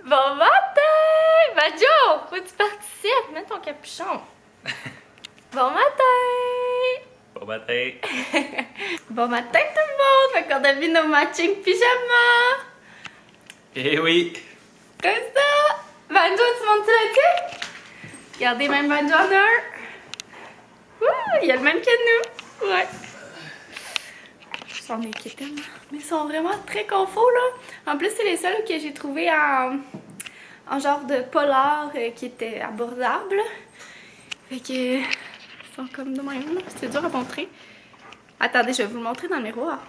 Bon matin! Banjo! Faut que tu participes! Mets ton capuchon! Bon matin! Bon matin! Bon matin tout le monde! Fait qu'on a vu nos matching pyjamas! Eh oui! Comme ça! Banjo, tu montes là-dessus? Regardez, même Banjo en a un! Ouh! Il y a le même que nous! Ouais! J'en ai qui tellement. Mais ils sont vraiment très confos là! En plus, c'est les seuls que j'ai trouvés en genre de polar qui étaient abordables. Fait que. Ils sont comme de même là. C'est dur à montrer. Attendez, je vais vous le montrer dans le miroir.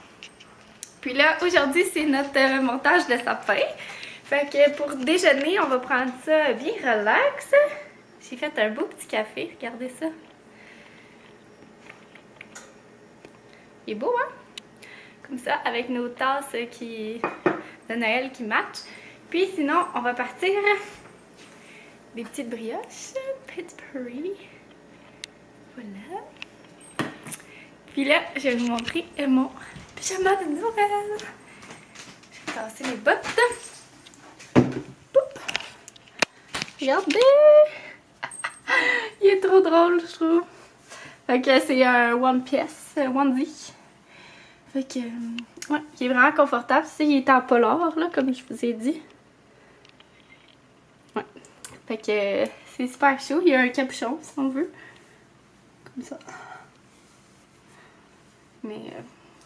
Puis là, aujourd'hui, c'est notre montage de sapin. Fait que pour déjeuner, on va prendre ça bien relax. J'ai fait un beau petit café, regardez ça. Il est beau, hein? Comme ça, avec nos tasses de Noël qui matchent. Puis sinon, on va partir des petites brioches, Pittsburgh. Voilà. Puis là, je vais vous montrer mon pyjama de Noël. Je vais tasser mes bottes. Poup. Regardez! Il est trop drôle, je trouve. Fait que c'est un one piece, onesie. Fait que, ouais, il est vraiment confortable. Tu sais, il est en polar, là, comme je vous ai dit. Ouais. Fait que c'est super chaud. Il y a un capuchon, si on veut. Comme ça. Mais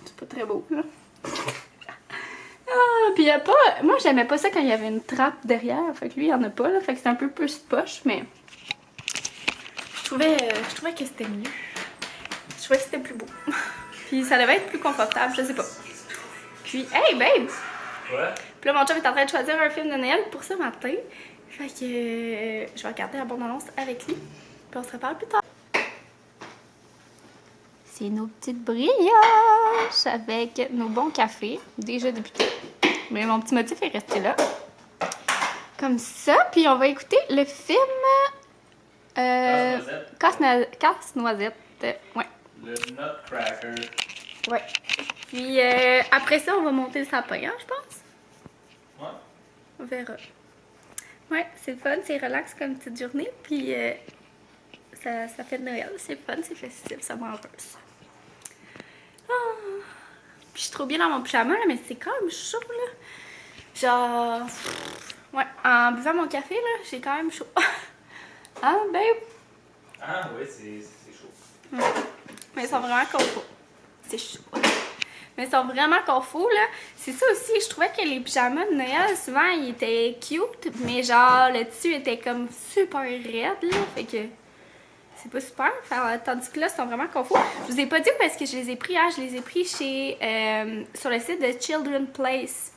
c'est pas très beau, là. Ah, puis il y a pas... Moi, j'aimais pas ça quand il y avait une trappe derrière. Fait que lui, il y en a pas, là. Fait que c'est un peu plus poche, mais... Je trouvais que c'était mieux. Je trouvais que c'était plus beau. Puis ça devait être plus confortable, je sais pas. Puis, hey, babe! Ouais? Puis là, mon chum est en train de choisir un film de Noël pour ce matin. Fait que je vais regarder la bande-annonce avec lui. Puis on se reparle plus tard. C'est nos petites brioches avec nos bons cafés. Déjà débutés. Mais mon petit motif est resté là. Comme ça. Puis on va écouter le film... Casse-noisette. Ouais. Le Nutcracker. Ouais. Puis après ça, on va monter le sapin, hein, je pense. Ouais. On verra. Ouais, c'est fun, c'est relax comme petite journée. Puis ça fait de Noël, c'est fun, c'est festif, ça m'enreuse. Ah. Puis je suis trop bien dans mon pyjama, là, mais c'est quand même chaud, là. Genre... Ouais, en buvant mon café, là, j'ai quand même chaud. Hein, babe? Ah oui, c'est chaud. Ouais. Mais ils sont vraiment confos. C'est chaud. Mais ils sont vraiment confos, là. C'est ça aussi, je trouvais que les pyjamas de Noël, souvent, ils étaient cute, mais genre, le tissu était comme super raide, là. Fait que c'est pas super. Tandis que là, ils sont vraiment confos. Je vous ai pas dit où est-ce que je les ai pris, hein. Je les ai pris chez, sur le site de Children's Place.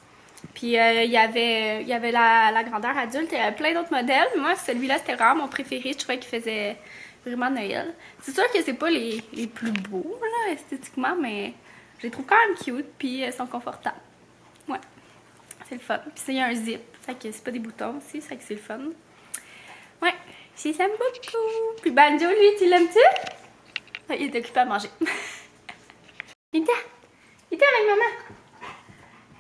Puis il y avait la grandeur adulte, il y avait plein d'autres modèles. Moi, celui-là, c'était vraiment mon préféré. Je trouvais qu'il faisait vraiment Noël. C'est sûr que c'est pas les plus beaux, là, esthétiquement, mais je les trouve quand même cute, puis ils sont confortables. Ouais, c'est le fun. Puis il y a un zip, fait que c'est pas des boutons aussi, fait que c'est le fun. Ouais, j'aime beaucoup. Puis Banjo, lui, tu l'aimes-tu? Ouais, il est occupé à manger. Il était avec maman.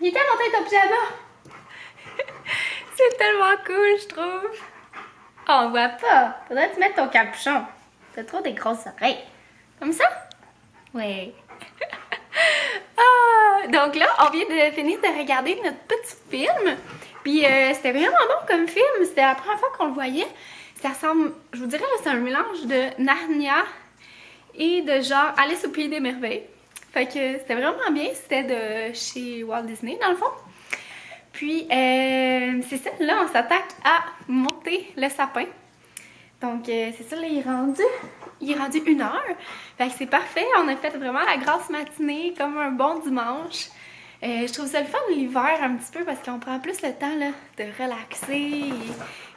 Il était monté ton pyjama. C'est tellement cool, je trouve. Oh, on voit pas. Faudrait que tu mettes ton capuchon. T'as trop des grosses oreilles. Comme ça? Oui. Ah, donc là, on vient de finir de regarder notre petit film. Puis c'était vraiment bon comme film. C'était la première fois qu'on le voyait. Ça ressemble, je vous dirais, là, c'est un mélange de Narnia et de genre Alice au Pays des Merveilles. Fait que c'était vraiment bien. C'était de chez Walt Disney, dans le fond. Puis, c'est ça. Là, on s'attaque à monter le sapin. Donc, c'est ça, là, il est rendu 1h. Fait que c'est parfait. On a fait vraiment la grasse matinée, comme un bon dimanche. Je trouve ça le fun l'hiver un petit peu parce qu'on prend plus le temps là, de relaxer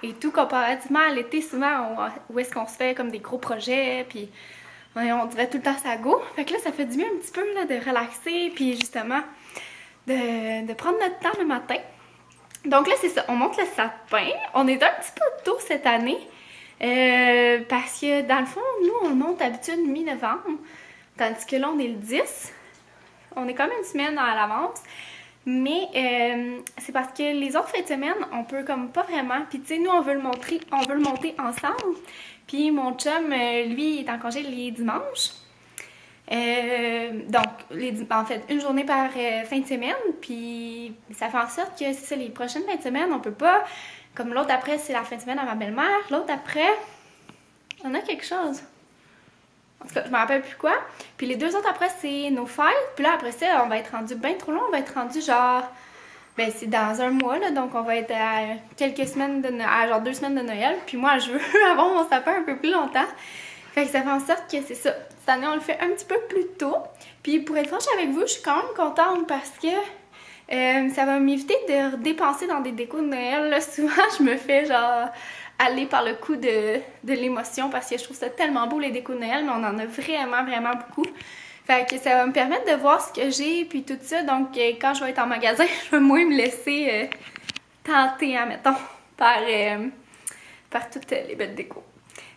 et tout comparativement à l'été. Souvent, où est-ce qu'on se fait comme des gros projets, puis on dirait tout le temps ça go. Fait que là, ça fait du bien un petit peu là, de relaxer, puis justement, de prendre notre temps le matin. Donc là, c'est ça, on monte le sapin. On est un petit peu tôt cette année, parce que dans le fond, nous, on le monte d'habitude mi-novembre, tandis que là, on est le 10. On est quand même une semaine à l'avance. Mais c'est parce que les autres fins de semaine, on peut comme pas vraiment. Puis tu sais, nous, on veut le monter ensemble. Puis mon chum, lui, il est en congé les dimanches. Donc, en fait, une journée par fin de semaine. Puis ça fait en sorte que c'est ça, les prochaines fins de semaine, on peut pas. Comme l'autre après, c'est la fin de semaine à ma belle-mère. L'autre après, on a quelque chose. En tout cas, je me rappelle plus quoi. Puis les 2 autres après, c'est nos fêtes. Puis là, après ça, on va être rendu bien trop long. On va être rendu genre... Ben, c'est dans un mois, là. Donc, on va être à quelques semaines de Noël, genre 2 semaines de Noël. Puis moi, je veux avoir mon sapin un peu plus longtemps. Fait que ça fait en sorte que c'est ça. Cette année, on le fait un petit peu plus tôt. Puis pour être franche avec vous, je suis quand même contente parce que ça va m'éviter de dépenser dans des décos de Noël. Là, souvent, je me fais genre aller par le coup de l'émotion parce que je trouve ça tellement beau les décos de Noël, mais on en a vraiment, vraiment beaucoup. Fait que ça va me permettre de voir ce que j'ai puis tout ça. Donc, quand je vais être en magasin, je vais moins me laisser tenter, admettons, par toutes les belles décos.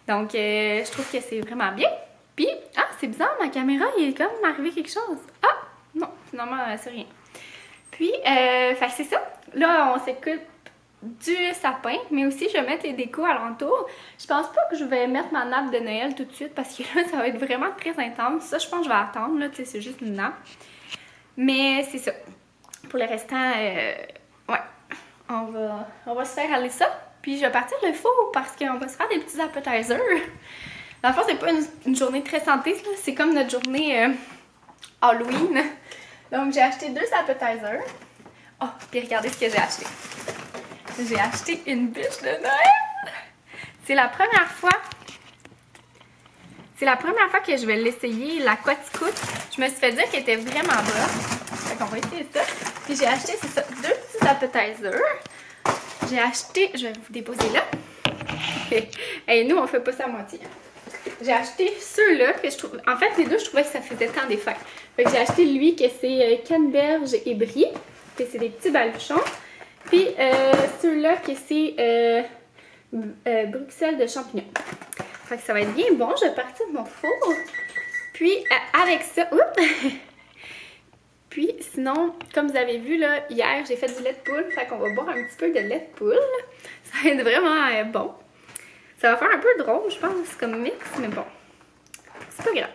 Donc, je trouve que c'est vraiment bien. Puis, c'est bizarre, ma caméra, il est comme arrivé quelque chose. Ah, non, finalement, c'est rien. Puis, fait que c'est ça. Là, on s'occupe du sapin, mais aussi je vais mettre les décos alentour. Je pense pas que je vais mettre ma nappe de Noël tout de suite parce que là, ça va être vraiment très intense. Ça, je pense que je vais attendre, là, tu sais, c'est juste une nappe. Mais c'est ça. Pour le restant, ouais, on va se faire aller ça. Puis je vais partir le four parce qu'on va se faire des petits appetizers. Dans le fond, c'est pas une journée très santé, c'est comme notre journée Halloween. Donc, j'ai acheté 2 appetizers. Oh, puis regardez ce que j'ai acheté. J'ai acheté une bûche de Noël. C'est la première fois que je vais l'essayer, la Quaticook. Je me suis fait dire qu'elle était vraiment bonne. Fait qu'on va essayer ça. Puis j'ai acheté, c'est ça, 2 petits appetizers. J'ai acheté, je vais vous déposer là. Et nous, on fait pas ça à moitié. J'ai acheté ceux-là que je trouve. En fait, les deux, je trouvais que ça faisait tant des fêtes. Fait que j'ai acheté lui que c'est canneberge et brie. Que c'est des petits baluchons. Puis ceux-là que c'est Bruxelles de champignons. Fait que ça va être bien bon. Je vais partir de mon four. Puis avec ça, oups! Puis sinon, comme vous avez vu là, hier j'ai fait du lait de poule. Fait qu'on va boire un petit peu de lait de poule. Ça va être vraiment bon. Ça va faire un peu drôle, je pense, comme mix, mais bon, c'est pas grave.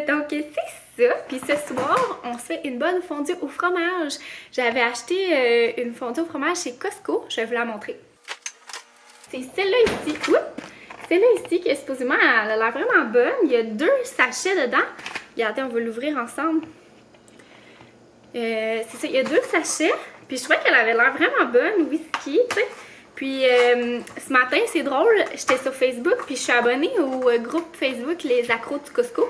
Donc, c'est ça. Puis ce soir, on se fait une bonne fondue au fromage. J'avais acheté une fondue au fromage chez Costco. Je vais vous la montrer. C'est celle-là ici. Oups! Celle-là ici, qui est supposément, elle a l'air vraiment bonne. Il y a 2 sachets dedans. Regardez, on va l'ouvrir ensemble. C'est ça, il y a 2 sachets. Puis je trouvais qu'elle avait l'air vraiment bonne, whisky, tu sais. Puis ce matin, c'est drôle, j'étais sur Facebook, puis je suis abonnée au groupe Facebook Les Accros du Costco.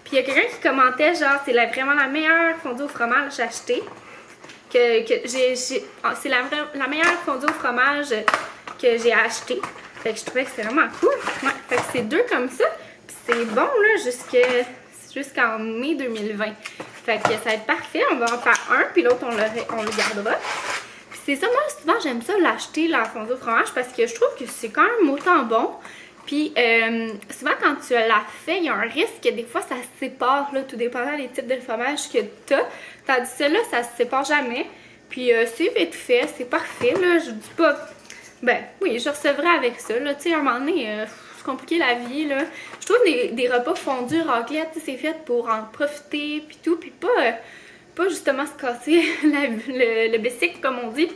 Puis il y a quelqu'un qui commentait genre, c'est vraiment la meilleure fondue au fromage que j'ai achetée. C'est la meilleure fondue au fromage que j'ai achetée. Fait que je trouvais que c'était vraiment cool. Ouais, fait que c'est 2 comme ça. Puis c'est bon là jusqu'en mai 2020. Fait que ça va être parfait. On va en faire un, puis l'autre on le gardera. C'est ça, moi souvent j'aime ça l'acheter la fondue au fromage parce que je trouve que c'est quand même autant bon. Puis souvent quand tu la fais, il y a un risque que des fois ça se sépare, là, tout dépendant des types de fromage que tu as. Tandis que celle-là, ça se sépare jamais. Puis c'est vite fait, c'est parfait, là. Je dis pas. Ben oui, je recevrai avec ça, là. Tu sais, à un moment donné, c'est compliqué la vie, là. Je trouve des repas fondus, raclette, c'est fait pour en profiter, puis tout, puis pas justement se casser le bicycle, comme on dit,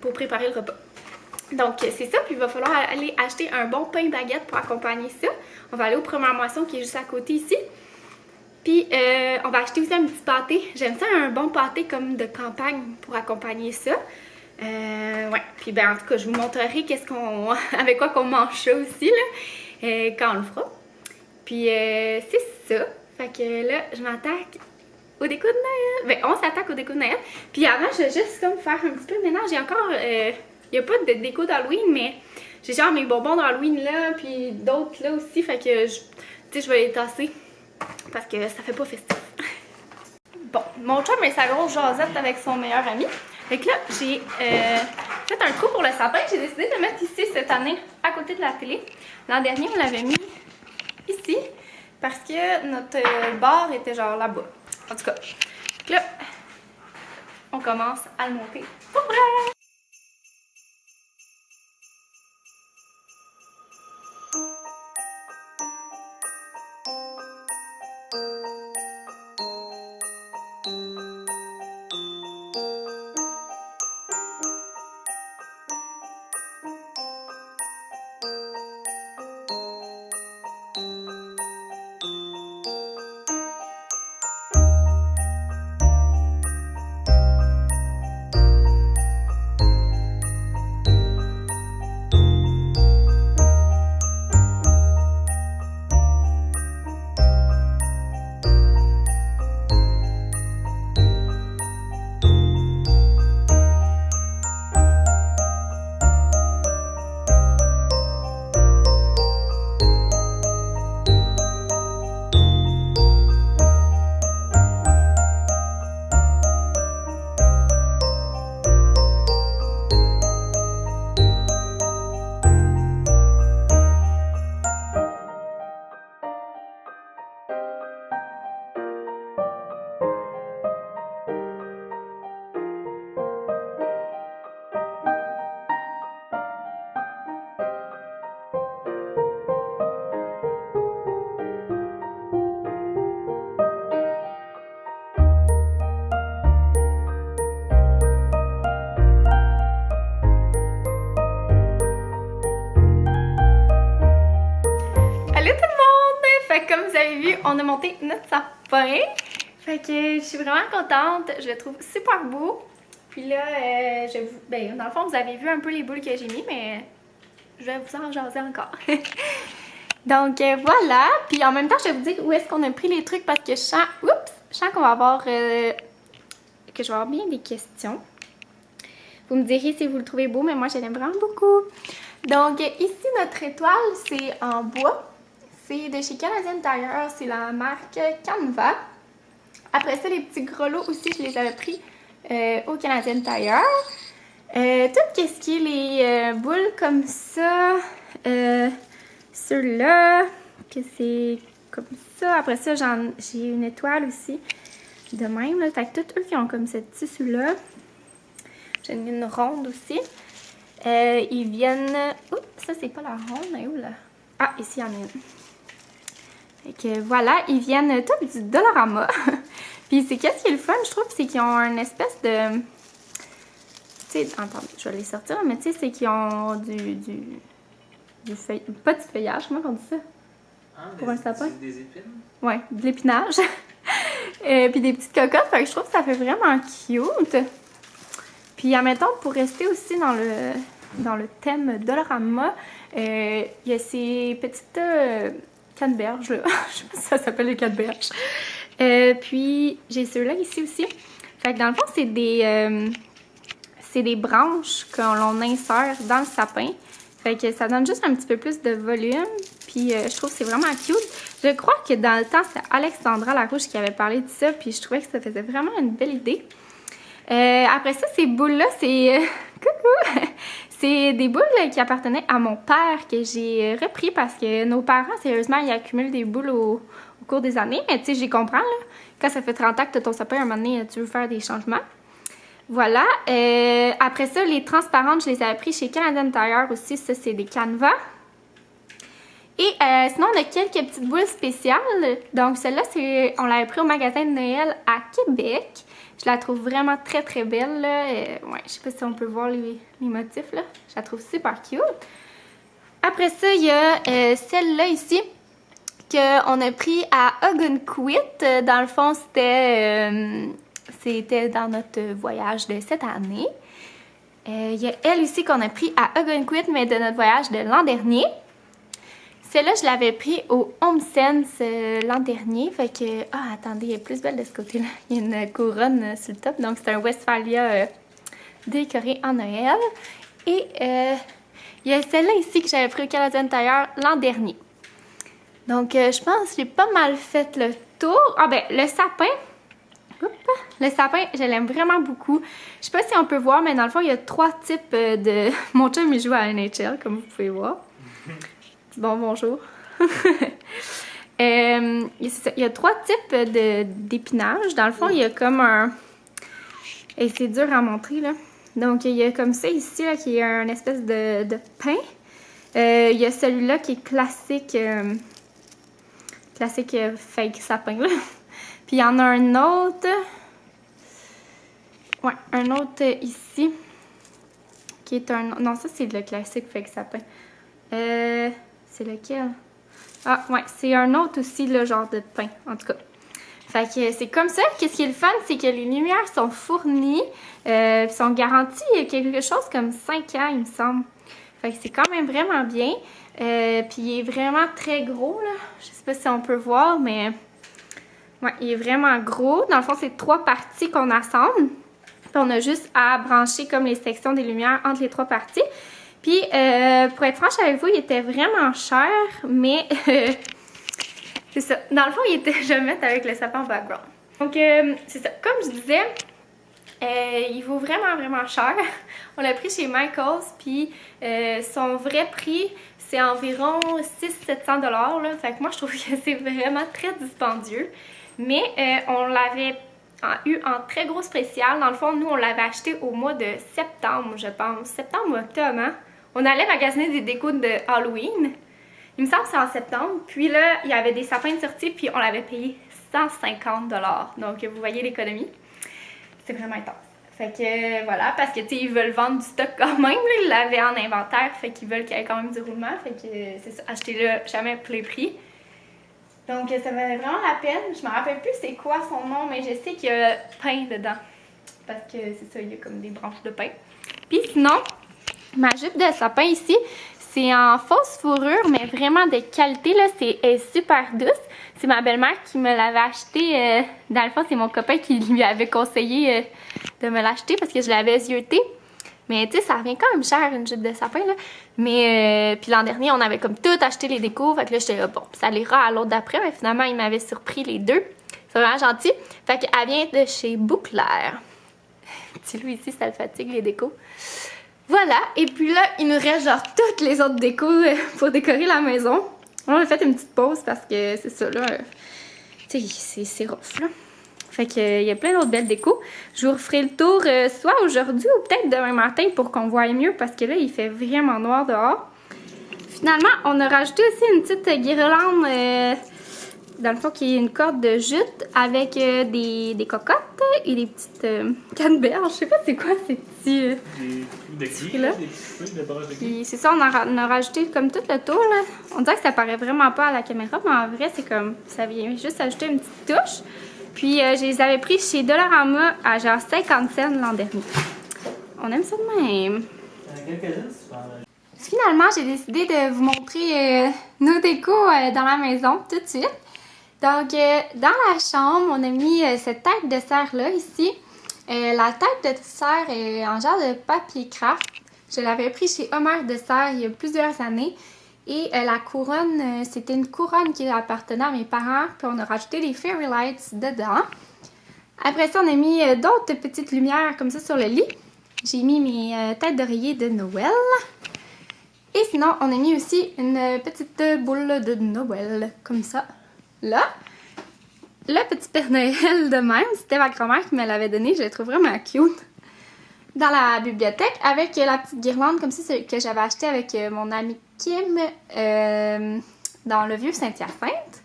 pour préparer le repas. Donc, c'est ça. Puis, il va falloir aller acheter un bon pain baguette pour accompagner ça. On va aller au Première Moisson qui est juste à côté ici. Puis, on va acheter aussi un petit pâté. J'aime ça, un bon pâté comme de campagne pour accompagner ça. Ouais. Puis, ben, en tout cas, je vous montrerai avec quoi qu'on mange ça aussi, là, quand on le fera. Puis, c'est ça. Fait que là, je m'attaque au déco de Noël. Ben, on s'attaque au déco de Noël. Puis avant, je vais juste comme faire un petit peu de ménage. J'ai encore... il n'y a pas de déco d'Halloween, mais j'ai genre mes bonbons d'Halloween là, puis d'autres là aussi. Fait que, tu sais, je vais les tasser parce que ça fait pas festif. Bon, mon chum est sa grosse jasette avec son meilleur ami. Fait que là, j'ai fait un trou pour le sapin. J'ai décidé de le mettre ici cette année, à côté de la télé. L'an dernier, on l'avait mis ici. parce que notre bar était genre là-bas. En tout cas, là, on commence à le monter. Pour vrai! Comme vous avez vu, on a monté notre sapin. Fait que je suis vraiment contente. Je le trouve super beau. Puis là, dans le fond, vous avez vu un peu les boules que j'ai mis, mais je vais vous en jaser encore. Donc voilà. Puis en même temps, je vais vous dire où est-ce qu'on a pris les trucs parce que je sens qu'on va avoir que je vais avoir bien des questions. Vous me direz si vous le trouvez beau, mais moi je l'aime vraiment beaucoup. Donc ici, notre étoile, c'est en bois. C'est de chez Canadian Tire, c'est la marque Canva. Après ça, les petits grelots aussi, je les avais pris au Canadian Tire. Tout ce qui est les boules comme ça, ceux-là, que c'est comme ça. Après ça, j'ai une étoile aussi de même. Là. Fait que tous eux qui ont comme ce tissu-là. J'en ai une ronde aussi. Ils viennent... Oups, ça c'est pas la ronde, mais où là? Ah, ici il y en a une. Fait que voilà, ils viennent tous du Dollarama. Puis c'est qu'est-ce qui est le fun, je trouve, c'est qu'ils ont une espèce de... Tu sais, attendez, je vais les sortir, mais tu sais, c'est qu'ils ont du pas du feuillage, comment on dit ça? Ah, pour un sapin? Des épines? Ouais, de l'épinage. Puis des petites cocottes, fait que je trouve que ça fait vraiment cute. Puis admettons, pour rester aussi dans le thème Dollarama, il y a ces petites... canneberges, là. Je sais pas si ça s'appelle les canneberges. Puis, j'ai ceux-là ici aussi. Fait que dans le fond, c'est des branches qu'on insère dans le sapin. Fait que ça donne juste un petit peu plus de volume. Puis, je trouve que c'est vraiment cute. Je crois que dans le temps, c'était Alexandra Larouche qui avait parlé de ça. Puis, je trouvais que ça faisait vraiment une belle idée. Après ça, ces boules-là, c'est... Coucou! C'est des boules qui appartenaient à mon père que j'ai repris parce que nos parents, sérieusement, ils accumulent des boules au cours des années. Mais tu sais, j'y comprends, là. Quand ça fait 30 ans que tu as ton sapin, à un moment donné, tu veux faire des changements. Voilà. Après ça, les transparentes, je les avais pris chez Canadian Tire aussi. Ça, c'est des Canva. Et sinon, on a quelques petites boules spéciales. Donc, celle-là, on l'avait pris au magasin de Noël à Québec. Je la trouve vraiment très très belle. Là. Ouais, je sais pas si on peut voir les motifs. Là. Je la trouve super cute. Après ça, il y a celle-là ici qu'on a pris à Ogunquit. Dans le fond, c'était dans notre voyage de cette année. Il y a elle aussi qu'on a pris à Ogunquit, mais de notre voyage de l'an dernier. Celle-là, je l'avais pris au HomeSense l'an dernier. Fait que... Ah, attendez, elle est plus belle de ce côté-là. Il y a une couronne sur le top. Donc, c'est un Westphalia décoré en Noël. Et il y a celle-là ici que j'avais pris au Canadian Tire l'an dernier. Donc, je pense que j'ai pas mal fait le tour. Ah ben, le sapin. Oups, le sapin, je l'aime vraiment beaucoup. Je sais pas si on peut voir, mais dans le fond, il y a 3 types de... Mon chum, il joue à NHL, comme vous pouvez voir. Bon, bonjour. Il y a 3 types d'épinage. Dans le fond, il y a comme un... Et c'est dur à montrer, là. Donc, il y a comme ça ici, là, qui est un espèce de pain. Il y a celui-là qui est classique... classique fake sapin, là. Puis, il y en a un autre... Ouais, un autre ici. Qui est un... Non, ça, c'est le classique fake sapin. C'est lequel? Ah, ouais, c'est un autre aussi, le genre de pain, en tout cas. Fait que c'est comme ça. Qu'est-ce qui est le fun, c'est que les lumières sont fournies, sont garanties quelque chose comme 5 ans, il me semble. Fait que c'est quand même vraiment bien. Puis il est vraiment très gros, là. Je sais pas si on peut voir, mais... Ouais, il est vraiment gros. Dans le fond, c'est 3 parties qu'on assemble. Puis on a juste à brancher comme les sections des lumières entre les 3 parties. Puis, pour être franche avec vous, il était vraiment cher, mais c'est ça. Dans le fond, il était je vais mettre avec le sapin en background. Donc, c'est ça. Comme je disais, il vaut vraiment, vraiment cher. On l'a pris chez Michaels, puis son vrai prix, c'est environ 600-700 $. Fait que moi, je trouve que c'est vraiment très dispendieux. Mais on l'avait eu en très gros spécial. Dans le fond, nous, on l'avait acheté au mois de septembre, je pense. Septembre ou octobre, hein? On allait magasiner des décos de Halloween. Il me semble que c'est en septembre. Puis là, il y avait des sapins de sortie, puis on l'avait payé 150 $. Donc, vous voyez l'économie. C'est vraiment intense. Fait que voilà, parce que tu sais, ils veulent vendre du stock quand même. Là, ils l'avaient en inventaire, fait qu'ils veulent qu'il y ait quand même du roulement. Fait que c'est ça, achetez-le jamais pour les prix. Donc, ça valait vraiment la peine. Je me rappelle plus c'est quoi son nom, mais je sais qu'il y a pain dedans. Parce que c'est ça, il y a comme des branches de pain. Puis sinon, ma jupe de sapin ici, c'est en fausse fourrure, mais vraiment de qualité, là. Elle est super douce. C'est ma belle-mère qui me l'avait acheté. Dans le fond, c'est mon copain qui lui avait conseillé de me l'acheter parce que je l'avais zioté. Mais tu sais, ça revient quand même cher, une jupe de sapin, là. Mais, puis l'an dernier, on avait comme tout acheté les décos. Fait que là, j'étais là, bon, ça l'ira à l'autre d'après. Mais finalement, il m'avait surpris les deux. C'est vraiment gentil. Fait qu'elle vient de chez Bouclair. Petit Loup ici, ça le fatigue, les décos. Voilà. Et puis là, il nous reste genre toutes les autres décos pour décorer la maison. On a fait une petite pause parce que c'est ça, là. Tu sais, c'est rough, là. Fait qu'il y a plein d'autres belles décos. Je vous referai le tour soit aujourd'hui ou peut-être demain matin pour qu'on voie mieux parce que là, il fait vraiment noir dehors. Finalement, on a rajouté aussi une petite guirlande, dans le fond, qui est une corde de jute avec des cocottes et des petites canneberges. Je sais pas c'est quoi ces petits... des petits là. Des petits fruits, des broches de gris. C'est ça, on a rajouté comme tout le tour, là. On dirait que ça paraît vraiment pas à la caméra, mais en vrai, c'est comme... Ça vient juste ajouter une petite touche. Puis, je les avais pris chez Dollarama à genre 50 cents l'an dernier. On aime ça de même. Finalement, j'ai décidé de vous montrer nos décos dans la maison tout de suite. Donc, dans la chambre, on a mis cette tête de serre-là, ici. La tête de serre est en genre de papier craft. Je l'avais pris chez Homer de serre il y a plusieurs années. Et la couronne, c'était une couronne qui appartenait à mes parents. Puis on a rajouté des fairy lights dedans. Après ça, on a mis d'autres petites lumières comme ça sur le lit. J'ai mis mes têtes d'oreiller de Noël. Et sinon, on a mis aussi une petite boule de Noël, comme ça. Là, le petit Père Noël de même, c'était ma grand-mère qui me l'avait donné. Je le trouve vraiment cute. Dans la bibliothèque, avec la petite guirlande comme ça que j'avais acheté avec mon amie Kim dans le vieux Saint-Hyacinthe.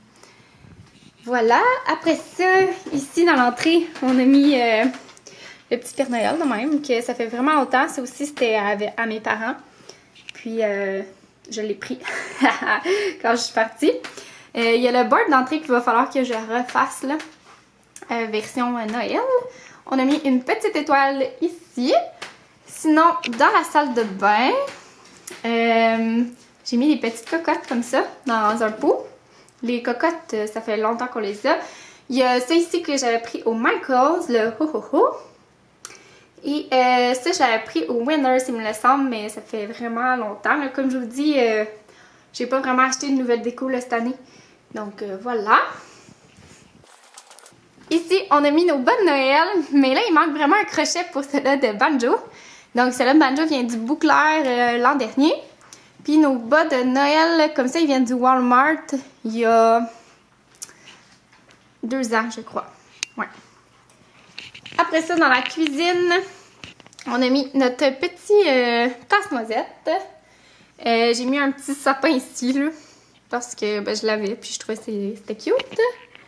Voilà. Après ça, ici dans l'entrée, on a mis le petit Père Noël de même, que ça fait vraiment longtemps. Ça aussi, c'était à mes parents. Puis, je l'ai pris quand je suis partie. Il y a le board d'entrée qu'il va falloir que je refasse, là, version Noël. On a mis une petite étoile ici. Sinon, dans la salle de bain, j'ai mis des petites cocottes comme ça dans un pot. Les cocottes, ça fait longtemps qu'on les a. Il y a ça ici que j'avais pris au Michaels, le Ho Ho Ho. Et ça, j'avais pris au Winners, il me le semble, mais ça fait vraiment longtemps. Là, comme je vous dis, j'ai pas vraiment acheté de nouvelles déco là, cette année. Donc voilà. Ici, on a mis nos bas de Noël, mais là, il manque vraiment un crochet pour celle-là de banjo. Donc, celle-là de banjo vient du Bouclair l'an dernier. Puis nos bas de Noël, comme ça, ils viennent du Walmart. Il y a 2 ans, je crois. Ouais. Après ça, dans la cuisine, on a mis notre petit casse-noisette. J'ai mis un petit sapin ici, là, parce que ben, je l'avais, puis je trouvais que c'était cute.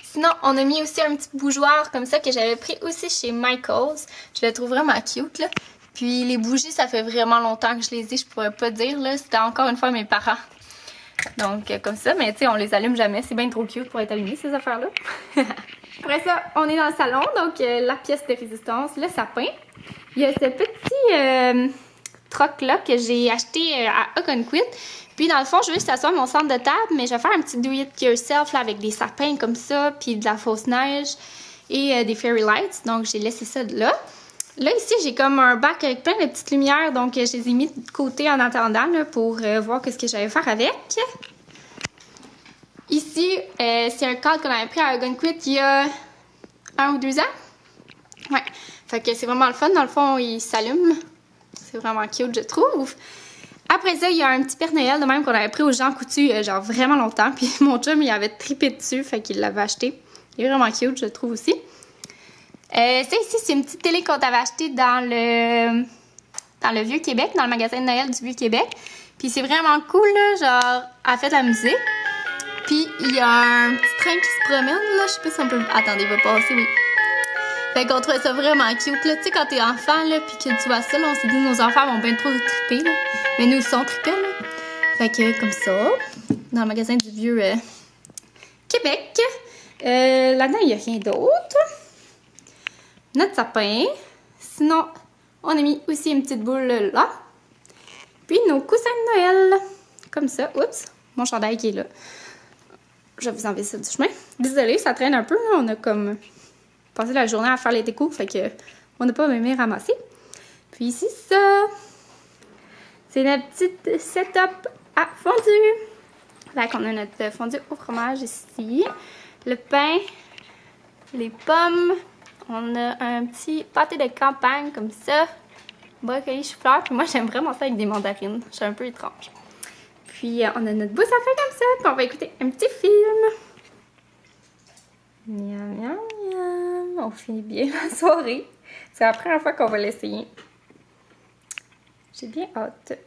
Sinon, on a mis aussi un petit bougeoir comme ça que j'avais pris aussi chez Michaels. Je le trouve vraiment cute, là. Puis les bougies, ça fait vraiment longtemps que je les ai, je pourrais pas dire, là. C'était encore une fois mes parents. Donc, comme ça, mais tu sais, on les allume jamais. C'est bien trop cute pour être allumé, ces affaires-là. Après ça, on est dans le salon, donc la pièce de résistance, le sapin. Il y a ce petit troc-là que j'ai acheté à Ogunquit. Puis dans le fond, je veux que ça soit mon centre de table, mais je vais faire un petit do-it-yourself avec des sapins comme ça, puis de la fausse neige et des fairy lights. Donc j'ai laissé ça là. Là ici, j'ai comme un bac avec plein de petites lumières, donc je les ai mis de côté en attendant là, pour voir ce que j'allais faire avec. Ici, c'est un cadre qu'on avait pris à Ogunquit il y a 1 ou 2 ans. Ouais, fait que c'est vraiment le fun. Dans le fond, il s'allume. C'est vraiment cute, je trouve. Après ça, il y a un petit Père Noël de même qu'on avait pris au Jean Coutu genre vraiment longtemps. Puis mon chum, il avait trippé dessus, fait qu'il l'avait acheté. Il est vraiment cute, je trouve aussi. Ça ici, c'est une petite télé qu'on avait achetée dans le Vieux-Québec, dans le magasin de Noël du Vieux-Québec. Puis c'est vraiment cool, là, genre, elle fait de la musique. Puis il y a un petit train qui se promène, là, je sais pas si on peut... Attendez, il va passer, oui. Fait qu'on trouvait ça vraiment cute, là. Tu sais, quand t'es enfant, là, pis que tu vois ça, là, on s'est dit nos enfants vont bien trop tripper, là. Mais nous, ils sont trippés, là. Fait que, comme ça, dans le magasin du vieux Québec. Là-dedans, il n'y a rien d'autre. Notre sapin. Sinon, on a mis aussi une petite boule là. Puis nos coussins de Noël. Comme ça. Oups, mon chandail qui est là. Je vais vous enlever ça du chemin. Désolée, ça traîne un peu, là. On a comme... passé la journée à faire les décos, fait que on n'a pas même ramassé. Puis ici, ça, c'est notre petite setup à fondue. Fait qu'on a notre fondue au fromage ici, le pain, les pommes, on a un petit pâté de campagne comme ça, brocoli, chou-fleur, puis moi j'aime vraiment ça avec des mandarines, je suis un peu étrange. Puis on a notre bouffe à faire comme ça, puis on va écouter un petit film. Miam, miam, miam. On finit bien la soirée. C'est la première fois qu'on va l'essayer. J'ai bien hâte.